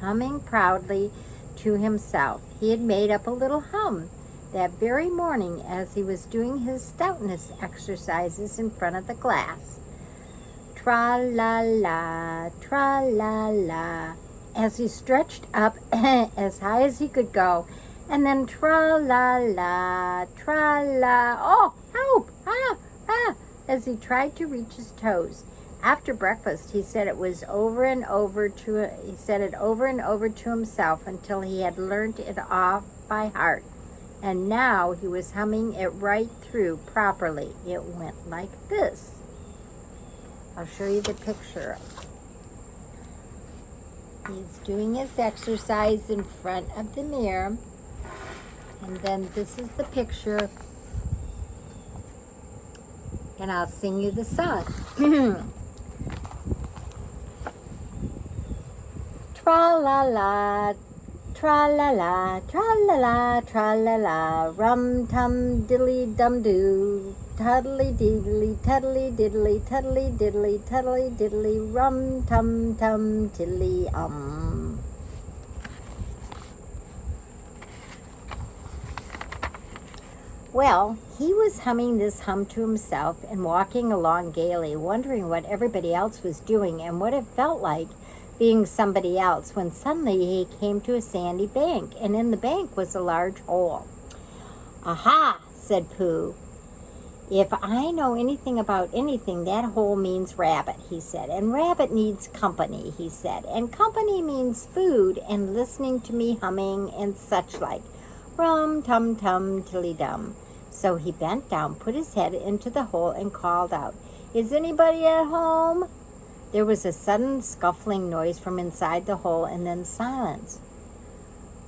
humming proudly to himself. He had made up a little hum that very morning as he was doing his stoutness exercises in front of the glass. Tra-la-la, tra-la-la, as he stretched up as high as he could go, and then tra-la-la, tra-la, oh, help, as he tried to reach his toes. After breakfast, he said it over and over to himself until he had learned it off by heart. And now he was humming it right through properly. It went like this. I'll show you the picture. He's doing his exercise in front of the mirror. And then this is the picture. And I'll sing you the song. Tra-la-la, tra-la-la, tra-la-la, tra-la-la, rum-tum diddly-dum-doo, tuddly-diddly, tuddly-diddly, tuddly-diddly, tuddly-diddly, rum-tum-tum tiddly-um. Well, he was humming this hum to himself and walking along gaily, wondering what everybody else was doing and what it felt like being somebody else, when suddenly he came to a sandy bank, and in the bank was a large hole. "Aha," said Pooh. "If I know anything about anything, that hole means rabbit," he said. "And rabbit needs company," he said. "And company means food and listening to me humming and such like. Rum-tum-tum tilly-dum." So he bent down, put his head into the hole, and called out, "Is anybody at home?" There was a sudden scuffling noise from inside the hole, and then silence.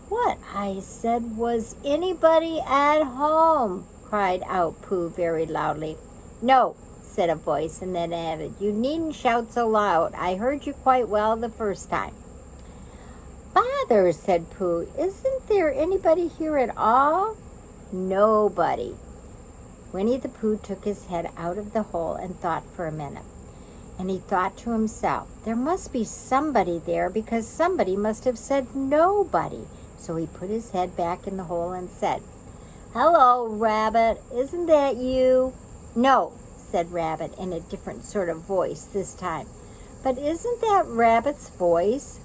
"What I said was anybody at home," cried out Pooh very loudly. "No," said a voice, and then added, "You needn't shout so loud. I heard you quite well the first time." "Bother," said Pooh. "Isn't there anybody here at all?" "Nobody." Winnie the Pooh took his head out of the hole and thought for a minute. And he thought to himself, there must be somebody there because somebody must have said nobody. So he put his head back in the hole and said, "Hello, Rabbit, isn't that you?" "No," said Rabbit in a different sort of voice this time. "But isn't that Rabbit's voice?"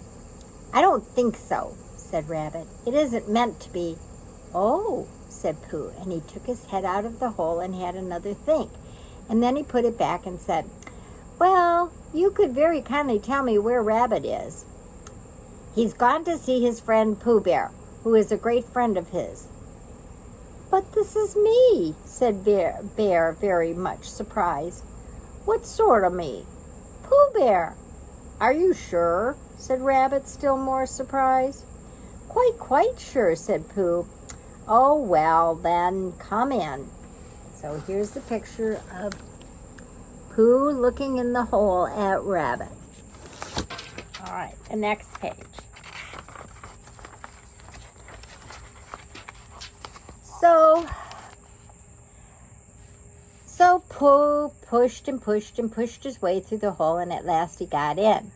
"I don't think so," said Rabbit. "It isn't meant to be." "Oh," said Pooh, and he took his head out of the hole and had another think. And then he put it back and said, "Well, you could very kindly tell me where Rabbit is." "He's gone to see his friend Pooh Bear, who is a great friend of his." "But this is me," said Bear very much surprised. "What sort of me?" "Pooh Bear." "Are you sure?" said Rabbit, still more surprised. Quite sure," said Pooh. "Oh, well, then, come in." So here's the picture of Pooh looking in the hole at Rabbit. All right, the next page. So Pooh pushed and pushed and pushed his way through the hole, and at last he got in.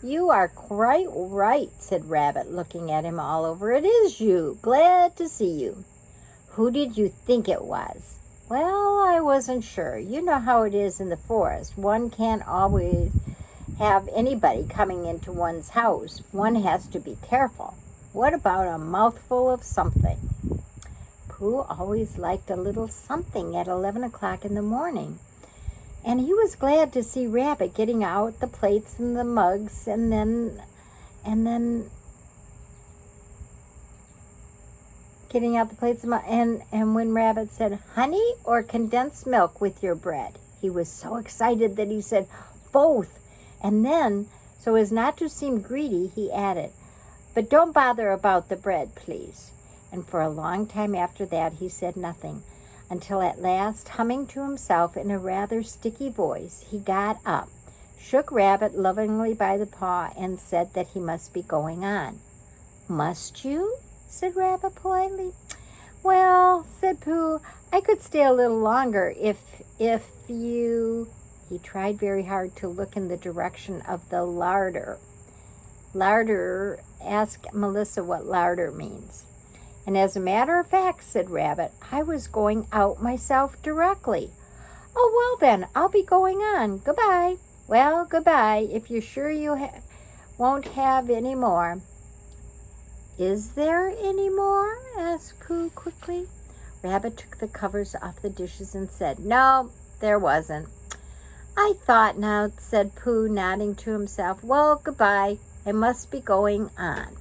"You are quite right," said Rabbit, looking at him all over. "It is you. Glad to see you." "Who did you think it was?" "Well, I wasn't sure. You know how it is in the forest. One can't always have anybody coming into one's house. One has to be careful. What about a mouthful of something?" Pooh always liked a little something at 11 o'clock in the morning. And he was glad to see Rabbit getting out the plates and the mugs and then getting out the plates and when Rabbit said, "Honey or condensed milk with your bread?" He was so excited that he said, "Both." And then, so as not to seem greedy, he added, "But don't bother about the bread, please." And for a long time after that, he said nothing, until at last, humming to himself in a rather sticky voice, he got up, shook Rabbit lovingly by the paw, and said that he must be going on. "Must you?" said Rabbit politely. "Well," said Pooh, "I could stay a little longer if you..." He tried very hard to look in the direction of the larder. Larder ask Melissa what larder means. And as a matter of fact, said Rabbit, I was going out myself directly. Oh, well then, I'll be going on. Goodbye. Well, goodbye, if you're sure you won't have any more. Is there any more? Asked Pooh quickly. Rabbit took the covers off the dishes and said, No, there wasn't. I thought not, said Pooh, nodding to himself. Well, goodbye. I must be going on.